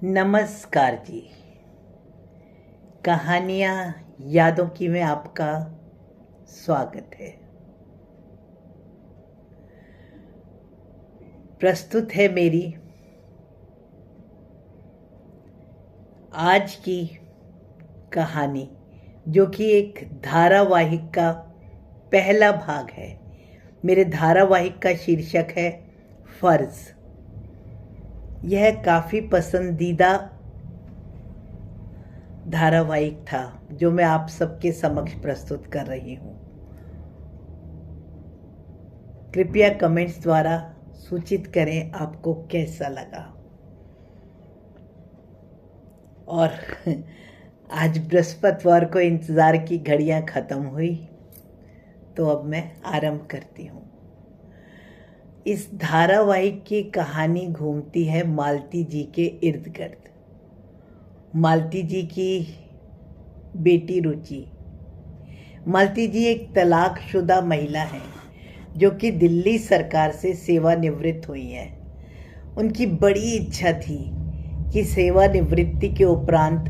नमस्कार जी। कहानियाँ यादों की में आपका स्वागत है। प्रस्तुत है मेरी आज की कहानी, जो कि एक धारावाहिक का पहला भाग है। मेरे धारावाहिक का शीर्षक है फर्ज। यह काफ़ी पसंदीदा धारावाहिक था जो मैं आप सबके समक्ष प्रस्तुत कर रही हूँ। कृपया कमेंट्स द्वारा सूचित करें आपको कैसा लगा। और आज बृहस्पतिवार को इंतज़ार की घड़ियाँ ख़त्म हुई, तो अब मैं आरंभ करती हूँ। इस धारावाहिक की कहानी घूमती है मालती जी के इर्द गिर्द। मालती जी की बेटी रुचि। मालती जी एक तलाकशुदा महिला हैं जो कि दिल्ली सरकार से सेवानिवृत्त हुई हैं। उनकी बड़ी इच्छा थी कि सेवानिवृत्ति के उपरांत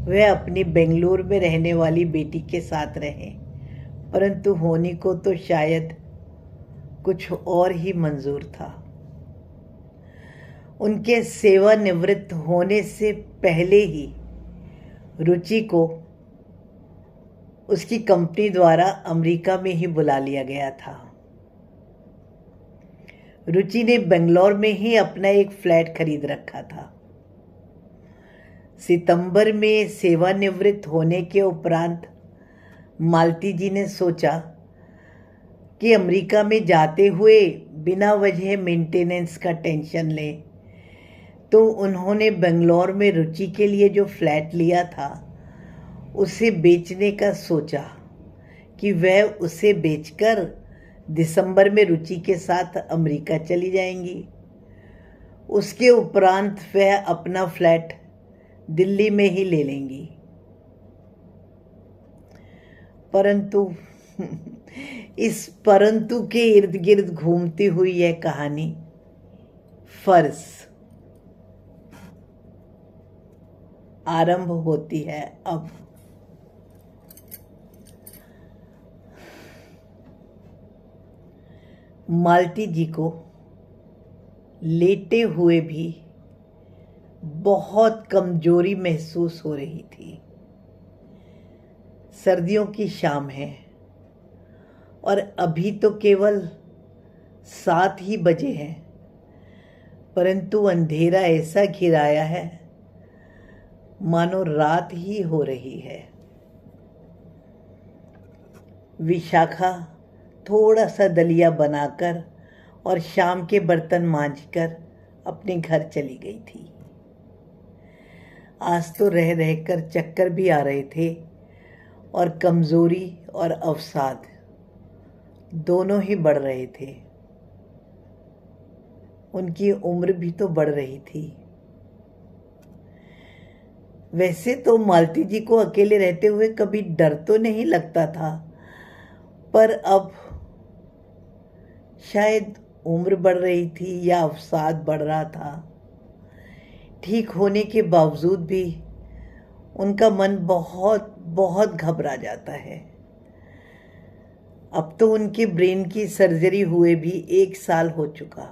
वह अपनी बेंगलुरु में रहने वाली बेटी के साथ रहें, परंतु होने को तो शायद कुछ और ही मंजूर था। उनके सेवानिवृत्त होने से पहले ही रुचि को उसकी कंपनी द्वारा अमेरिका में ही बुला लिया गया था। रुचि ने बेंगलोर में ही अपना एक फ्लैट खरीद रखा था। सितंबर में सेवानिवृत्त होने के उपरांत मालती जी ने सोचा कि अमेरिका में जाते हुए बिना वजह मेंटेनेंस का टेंशन ले, तो उन्होंने बेंगलोर में रुचि के लिए जो फ्लैट लिया था उसे बेचने का सोचा कि वह उसे बेचकर दिसंबर में रुचि के साथ अमेरिका चली जाएंगी। उसके उपरांत वह अपना फ्लैट दिल्ली में ही ले लेंगी। परंतु इस परंतु के इर्द गिर्द घूमती हुई यह कहानी फर्ज आरंभ होती है अब। मालती जी को लेटे हुए भी बहुत कमजोरी महसूस हो रही थी। सर्दियों की शाम है और अभी तो केवल 7 ही बजे हैं, परंतु अंधेरा ऐसा घिराया है मानो रात ही हो रही है। विशाखा थोड़ा सा दलिया बनाकर और शाम के बर्तन मांजकर अपने घर चली गई थी। आज तो रह रहकर चक्कर भी आ रहे थे और कमजोरी और अवसाद दोनों ही बढ़ रहे थे। उनकी उम्र भी तो बढ़ रही थी। वैसे तो मालती जी को अकेले रहते हुए कभी डर तो नहीं लगता था, पर अब शायद उम्र बढ़ रही थी या अवसाद बढ़ रहा था। ठीक होने के बावजूद भी उनका मन बहुत बहुत घबरा जाता है। अब तो उनके ब्रेन की सर्जरी हुए भी 1 साल हो चुका।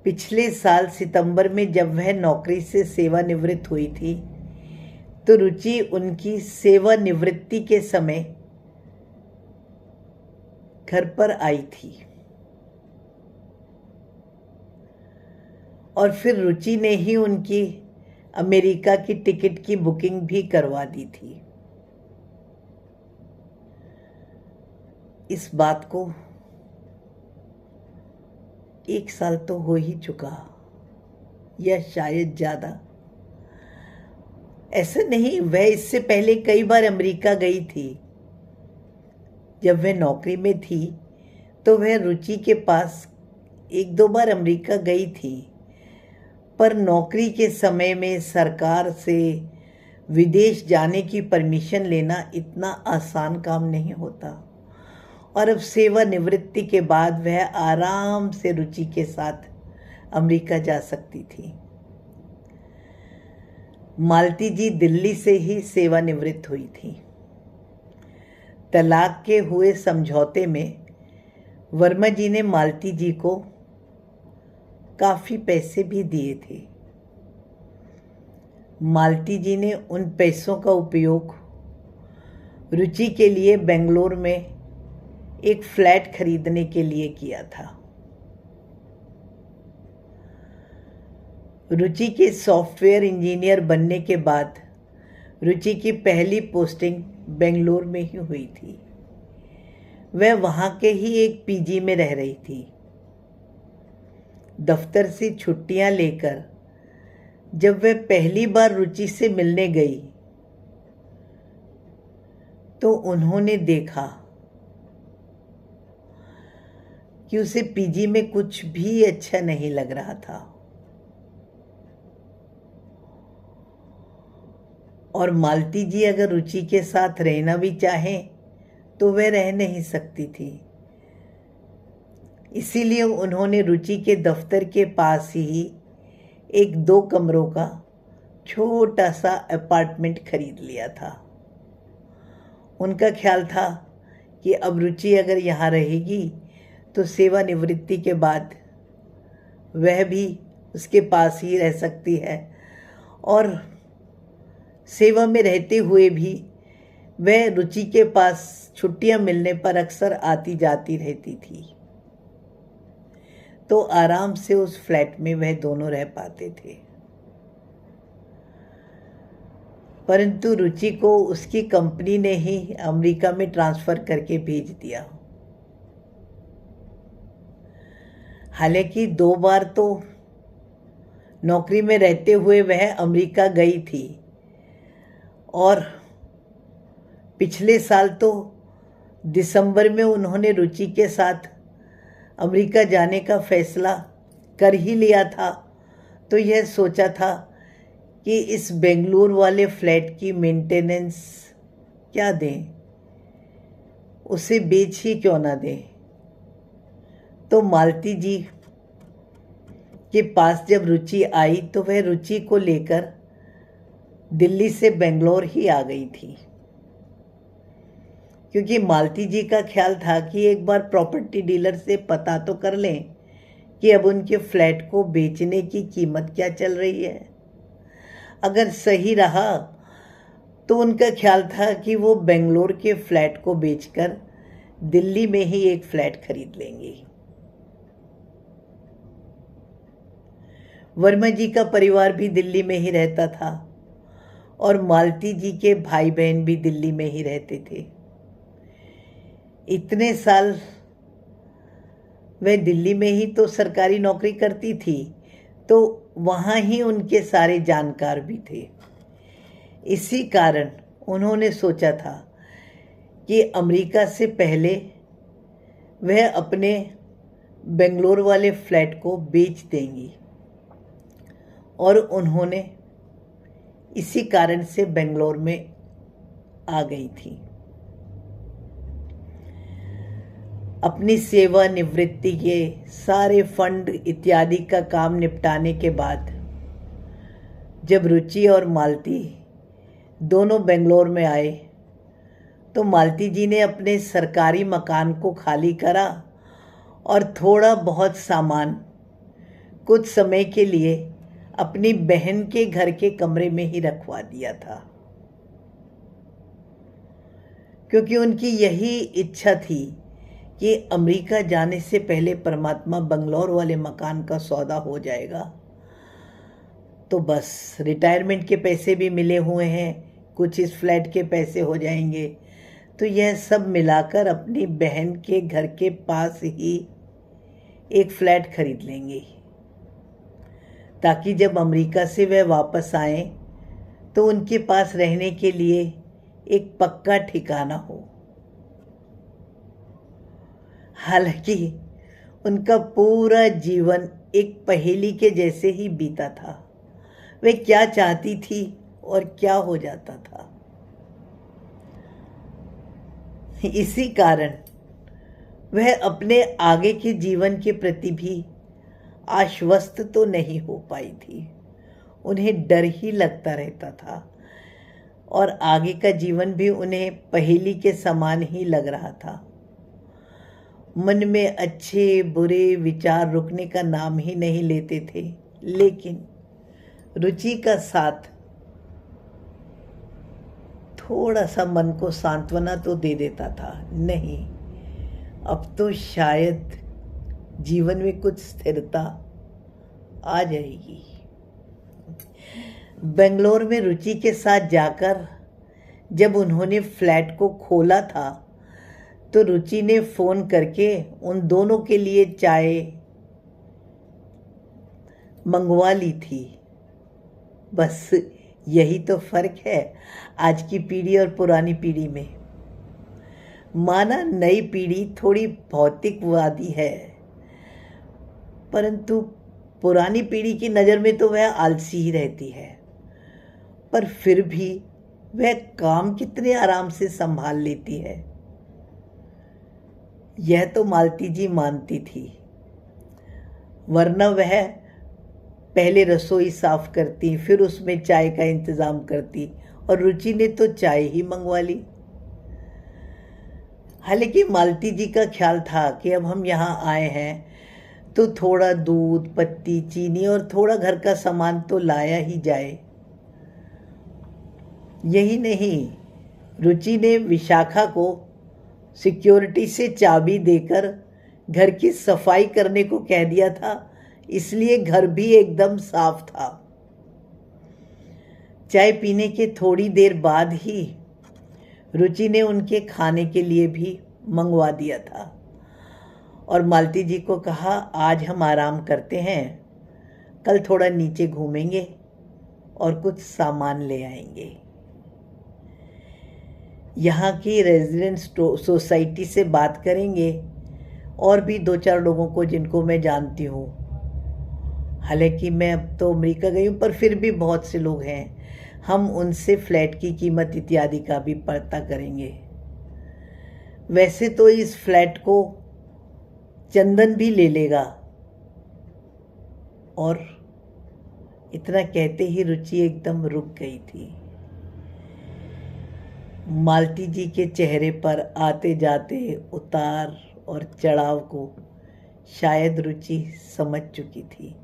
पिछले साल सितंबर में जब वह नौकरी से सेवानिवृत्त हुई थी, तो रुचि उनकी सेवानिवृत्ति के समय घर पर आई थी और फिर रुचि ने ही उनकी अमेरिका की टिकट की बुकिंग भी करवा दी थी। इस बात को 1 साल तो हो ही चुका, या शायद ज़्यादा। ऐसा नहीं, वह इससे पहले कई बार अमेरिका गई थी। जब वह नौकरी में थी तो वह रुचि के पास 1-2 बार अमेरिका गई थी, पर नौकरी के समय में सरकार से विदेश जाने की परमिशन लेना इतना आसान काम नहीं होता। और अब सेवानिवृत्ति के बाद वह आराम से रुचि के साथ अमेरिका जा सकती थी। मालती जी दिल्ली से ही सेवानिवृत्त हुई थी। तलाक के हुए समझौते में वर्मा जी ने मालती जी को काफ़ी पैसे भी दिए थे। मालती जी ने उन पैसों का उपयोग रुचि के लिए बेंगलोर में एक फ्लैट खरीदने के लिए किया था। रुचि के सॉफ्टवेयर इंजीनियर बनने के बाद रुचि की पहली पोस्टिंग बेंगलोर में ही हुई थी। वह वहाँ के ही एक पीजी में रह रही थी। दफ्तर से छुट्टियाँ लेकर जब वह पहली बार रुचि से मिलने गई तो उन्होंने देखा कि उसे पीजी में कुछ भी अच्छा नहीं लग रहा था और मालती जी अगर रुचि के साथ रहना भी चाहें तो वह रह नहीं सकती थी। इसीलिए उन्होंने रुचि के दफ्तर के पास ही एक 2 कमरों का छोटा सा अपार्टमेंट खरीद लिया था। उनका ख्याल था कि अब रुचि अगर यहाँ रहेगी तो सेवानिवृत्ति के बाद वह भी उसके पास ही रह सकती है और सेवा में रहते हुए भी वह रुचि के पास छुट्टियां मिलने पर अक्सर आती जाती रहती थी, तो आराम से उस फ्लैट में वह दोनों रह पाते थे। परंतु रुचि को उसकी कंपनी ने ही अमेरिका में ट्रांसफ़र करके भेज दिया। हालांकि 2 बार तो नौकरी में रहते हुए वह अमेरिका गई थी और पिछले साल तो दिसंबर में उन्होंने रुचि के साथ अमेरिका जाने का फैसला कर ही लिया था, तो यह सोचा था कि इस बेंगलुरु वाले फ्लैट की मेंटेनेंस क्या दें, उसे बेच ही क्यों ना दें। तो मालती जी के पास जब रुचि आई तो वह रुचि को लेकर दिल्ली से बेंगलोर ही आ गई थी, क्योंकि मालती जी का ख्याल था कि एक बार प्रॉपर्टी डीलर से पता तो कर लें कि अब उनके फ्लैट को बेचने की कीमत क्या चल रही है। अगर सही रहा तो उनका ख्याल था कि वो बेंगलोर के फ्लैट को बेचकर दिल्ली में ही एक फ्लैट खरीद लेंगे। वर्मा जी का परिवार भी दिल्ली में ही रहता था और मालती जी के भाई बहन भी दिल्ली में ही रहते थे। इतने साल वह दिल्ली में ही तो सरकारी नौकरी करती थी, तो वहाँ ही उनके सारे जानकार भी थे। इसी कारण उन्होंने सोचा था कि अमेरिका से पहले वह अपने बेंगलोर वाले फ्लैट को बेच देंगी और उन्होंने इसी कारण से बेंगलोर में आ गई थी। अपनी सेवानिवृत्ति के सारे फंड इत्यादि का काम निपटाने के बाद जब रुचि और मालती दोनों बेंगलोर में आए तो मालती जी ने अपने सरकारी मकान को खाली करा और थोड़ा बहुत सामान कुछ समय के लिए अपनी बहन के घर के कमरे में ही रखवा दिया था, क्योंकि उनकी यही इच्छा थी कि अमेरिका जाने से पहले परमात्मा बंगलौर वाले मकान का सौदा हो जाएगा तो बस रिटायरमेंट के पैसे भी मिले हुए हैं, कुछ इस फ्लैट के पैसे हो जाएंगे, तो यह सब मिलाकर अपनी बहन के घर के पास ही एक फ्लैट खरीद लेंगे ताकि जब अमेरिका से वह वापस आए तो उनके पास रहने के लिए एक पक्का ठिकाना हो। हालांकि उनका पूरा जीवन एक पहेली के जैसे ही बीता था। वे क्या चाहती थी और क्या हो जाता था। इसी कारण वह अपने आगे के जीवन के प्रति भी आश्वस्त तो नहीं हो पाई थी। उन्हें डर ही लगता रहता था और आगे का जीवन भी उन्हें पहेली के समान ही लग रहा था। मन में अच्छे बुरे विचार रुकने का नाम ही नहीं लेते थे, लेकिन रुचि का साथ थोड़ा सा मन को सांत्वना तो दे देता था। नहीं, अब तो शायद जीवन में कुछ स्थिरता आ जाएगी। बेंगलोर में रुचि के साथ जाकर जब उन्होंने फ्लैट को खोला था तो रुचि ने फ़ोन करके उन दोनों के लिए चाय मंगवा ली थी। बस यही तो फ़र्क है आज की पीढ़ी और पुरानी पीढ़ी में। माना नई पीढ़ी थोड़ी भौतिकवादी है, परंतु पुरानी पीढ़ी की नज़र में तो वह आलसी ही रहती है। पर फिर भी वह काम कितने आराम से संभाल लेती है, यह तो मालती जी मानती थी। वरना वह पहले रसोई साफ करती, फिर उसमें चाय का इंतज़ाम करती, और रुचि ने तो चाय ही मंगवा ली। हालांकि मालती जी का ख्याल था कि अब हम यहाँ आए हैं तो थोड़ा दूध, पत्ती, चीनी और थोड़ा घर का सामान तो लाया ही जाए। यही नहीं, रुचि ने विशाखा को सिक्योरिटी से चाबी देकर घर की सफाई करने को कह दिया था, इसलिए घर भी एकदम साफ था। चाय पीने के थोड़ी देर बाद ही रुचि ने उनके खाने के लिए भी मंगवा दिया था और मालती जी को कहा, आज हम आराम करते हैं, कल थोड़ा नीचे घूमेंगे और कुछ सामान ले आएंगे। यहाँ की रेजिडेंस सोसाइटी से बात करेंगे और भी 2-4 लोगों को जिनको मैं जानती हूँ। हालांकि मैं अब तो अमेरिका गई हूँ, पर फिर भी बहुत से लोग हैं। हम उनसे फ्लैट की कीमत इत्यादि का भी पता करेंगे। वैसे तो इस फ्लैट को चंदन भी ले लेगा। और इतना कहते ही रुचि एकदम रुक गई थी। मालती जी के चेहरे पर आते जाते उतार और चढ़ाव को शायद रुचि समझ चुकी थी,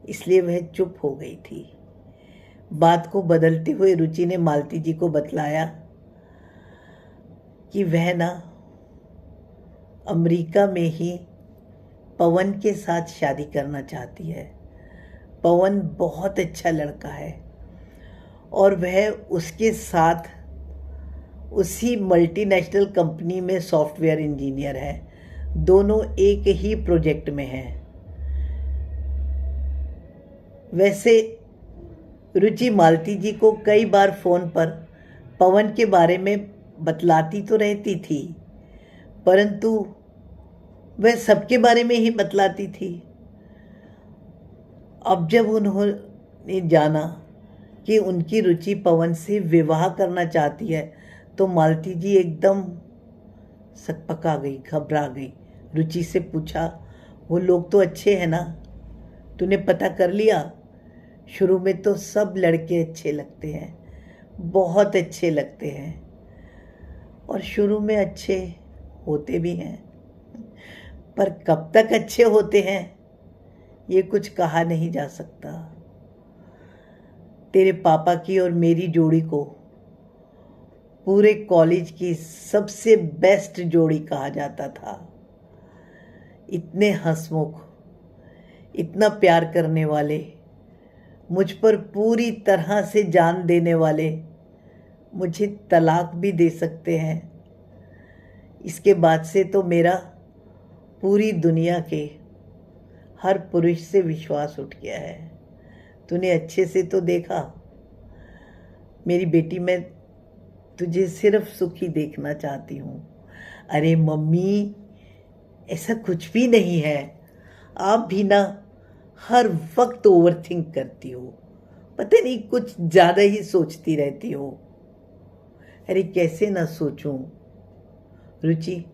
इसलिए वह चुप हो गई थी। बात को बदलते हुए रुचि ने मालती जी को बतलाया कि वह ना अमेरिका में ही पवन के साथ शादी करना चाहती है। पवन बहुत अच्छा लड़का है और वह उसके साथ उसी मल्टीनेशनल कंपनी में सॉफ्टवेयर इंजीनियर है। दोनों एक ही प्रोजेक्ट में हैं। वैसे रुचि मालती जी को कई बार फ़ोन पर पवन के बारे में बतलाती तो रहती थी, परंतु वह सबके बारे में ही बतलाती थी। अब जब उन्होंने जाना कि उनकी रुचि पवन से विवाह करना चाहती है तो मालती जी एकदम सकपका गई, घबरा गई। रुचि से पूछा, वो लोग तो अच्छे हैं ना, तूने पता कर लिया? शुरू में तो सब लड़के अच्छे लगते हैं, बहुत अच्छे लगते हैं, और शुरू में अच्छे होते भी हैं, पर कब तक अच्छे होते हैं ये कुछ कहा नहीं जा सकता। तेरे पापा की और मेरी जोड़ी को पूरे कॉलेज की सबसे बेस्ट जोड़ी कहा जाता था। इतने हंसमुख, इतना प्यार करने वाले, मुझ पर पूरी तरह से जान देने वाले मुझे तलाक भी दे सकते हैं। इसके बाद से तो मेरा पूरी दुनिया के हर पुरुष से विश्वास उठ गया है। तूने अच्छे से तो देखा मेरी बेटी, मैं तुझे सिर्फ सुखी देखना चाहती हूँ। अरे मम्मी, ऐसा कुछ भी नहीं है, आप भी ना हर वक्त ओवर थिंक करती हो, पता नहीं कुछ ज़्यादा ही सोचती रहती हो। अरे कैसे ना सोचूं रुचि,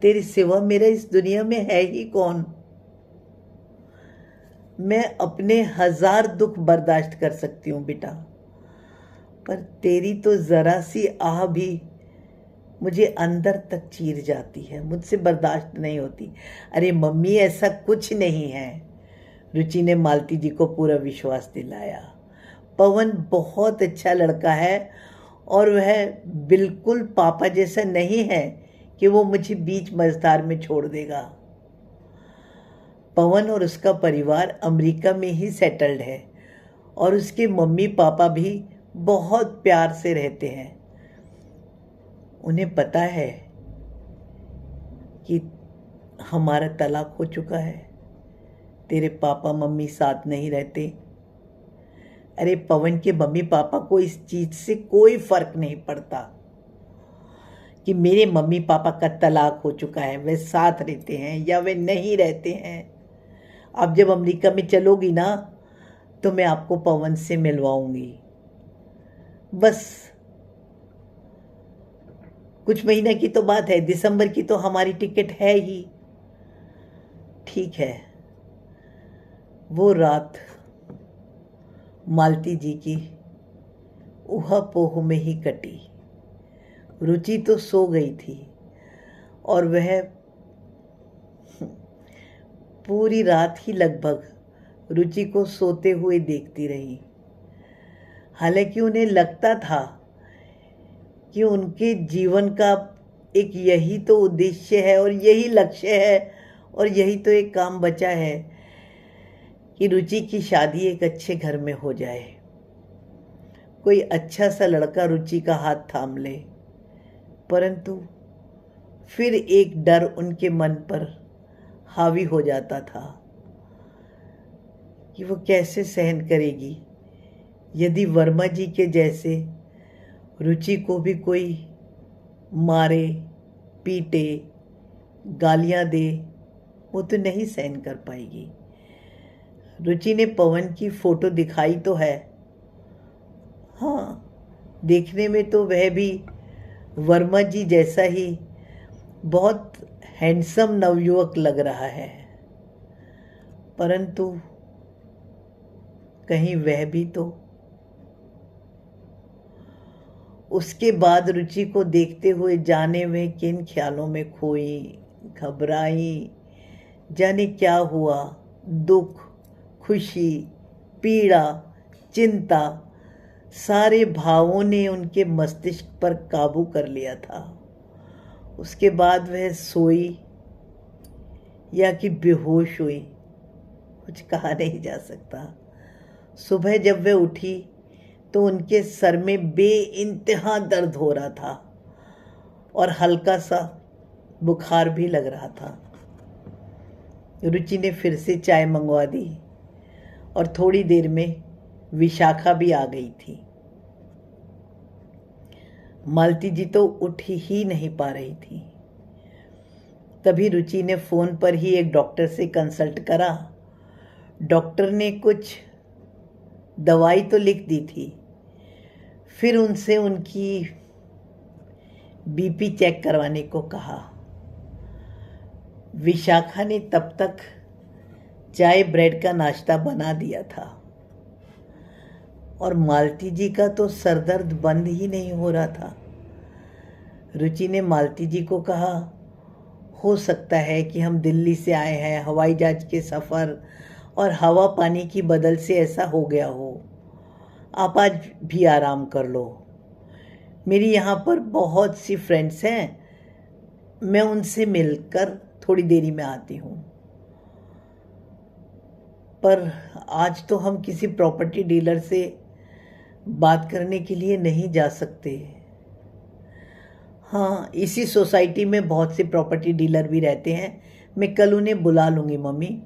तेरे सिवा मेरा इस दुनिया में है ही कौन? मैं अपने 1000 दुख बर्दाश्त कर सकती हूँ बेटा, पर तेरी तो ज़रा सी आह भी मुझे अंदर तक चीर जाती है, मुझसे बर्दाश्त नहीं होती। अरे मम्मी ऐसा कुछ नहीं है, रुचि ने मालती जी को पूरा विश्वास दिलाया। पवन बहुत अच्छा लड़का है और वह बिल्कुल पापा जैसा नहीं है कि वो मुझे बीच मझधार में छोड़ देगा। पवन और उसका परिवार अमेरिका में ही सेटल्ड है और उसके मम्मी पापा भी बहुत प्यार से रहते हैं। उन्हें पता है कि हमारा तलाक हो चुका है, तेरे पापा मम्मी साथ नहीं रहते। अरे पवन के मम्मी पापा को इस चीज से कोई फर्क नहीं पड़ता कि मेरे मम्मी पापा का तलाक हो चुका है, वे साथ रहते हैं या वे नहीं रहते हैं। अब जब अमेरिका में चलोगी ना तो मैं आपको पवन से मिलवाऊंगी। बस कुछ महीने की तो बात है, दिसंबर की तो हमारी टिकट है ही। ठीक है। वो रात मालती जी की ऊहा-पोह में ही कटी। रुचि तो सो गई थी और वह पूरी रात ही लगभग रुचि को सोते हुए देखती रही। हालांकि उन्हें लगता था कि उनके जीवन का एक यही तो उद्देश्य है और यही लक्ष्य है और यही तो एक काम बचा है कि रुचि की शादी एक अच्छे घर में हो जाए, कोई अच्छा सा लड़का रुचि का हाथ थाम ले। परंतु फिर एक डर उनके मन पर हावी हो जाता था कि वो कैसे सहन करेगी यदि वर्मा जी के जैसे रुचि को भी कोई मारे, पीटे, गालियां दे। वो तो नहीं सहन कर पाएगी। रुचि ने पवन की फोटो दिखाई तो है, हाँ, देखने में तो वह भी वर्मा जी जैसा ही बहुत हैंडसम नवयुवक लग रहा है, परंतु कहीं वह भी तो। उसके बाद रुचि को देखते हुए जाने वह किन ख्यालों में खोई, घबराई, जाने क्या हुआ। दुख, खुशी, पीड़ा, चिंता, सारे भावों ने उनके मस्तिष्क पर काबू कर लिया था। उसके बाद वह सोई या कि बेहोश हुई, कुछ कहा नहीं जा सकता। सुबह जब वह उठी तो उनके सर में बेइंतहा दर्द हो रहा था और हल्का सा बुखार भी लग रहा था। रुचि ने फिर से चाय मंगवा दी और थोड़ी देर में विशाखा भी आ गई थी। मालती जी तो उठ ही नहीं पा रही थी। तभी रुचि ने फोन पर ही एक डॉक्टर से कंसल्ट करा। डॉक्टर ने कुछ दवाई तो लिख दी थी, फिर उनसे उनकी बीपी चेक करवाने को कहा। विशाखा ने तब तक चाय ब्रेड का नाश्ता बना दिया था और मालती जी का तो सरदर्द बंद ही नहीं हो रहा था। रुचि ने मालती जी को कहा, हो सकता है कि हम दिल्ली से आए हैं, हवाई जहाज के सफ़र और हवा पानी की बदल से ऐसा हो गया हो। आप आज भी आराम कर लो। मेरी यहाँ पर बहुत सी फ्रेंड्स हैं, मैं उनसे मिलकर थोड़ी देरी में आती हूँ। पर आज तो हम किसी प्रॉपर्टी डीलर से बात करने के लिए नहीं जा सकते। हाँ, इसी सोसाइटी में बहुत से प्रॉपर्टी डीलर भी रहते हैं, मैं कल उन्हें बुला लूँगी। मम्मी,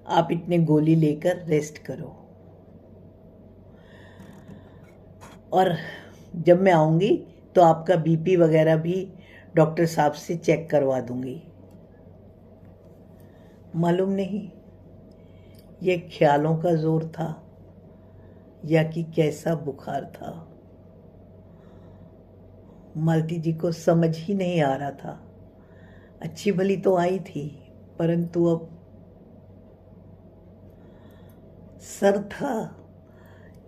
आप इतने गोली लेकर रेस्ट करो और जब मैं आऊँगी तो आपका बीपी वगैरह भी डॉक्टर साहब से चेक करवा दूँगी। मालूम नहीं ये ख्यालों का जोर था या कि कैसा बुखार था। मालती जी को समझ ही नहीं आ रहा था। अच्छी भली तो आई थी, परंतु अब सर था,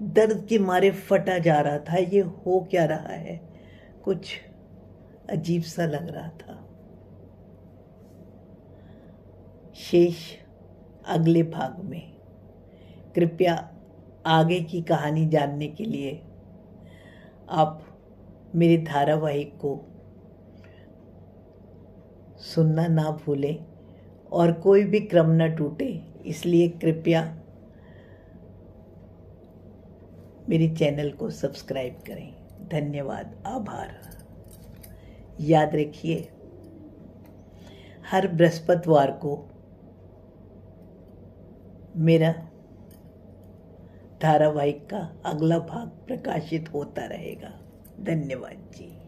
दर्द के मारे फटा जा रहा था। ये हो क्या रहा है, कुछ अजीब सा लग रहा था। शेष अगले भाग में। कृपया आगे की कहानी जानने के लिए आप मेरे धारावाहिक को सुनना ना भूलें और कोई भी क्रम न टूटे, इसलिए कृपया मेरे चैनल को सब्सक्राइब करें। धन्यवाद, आभार। याद रखिए, हर बृहस्पतिवार को मेरा धारावाहिक का अगला भाग प्रकाशित होता रहेगा। धन्यवाद जी।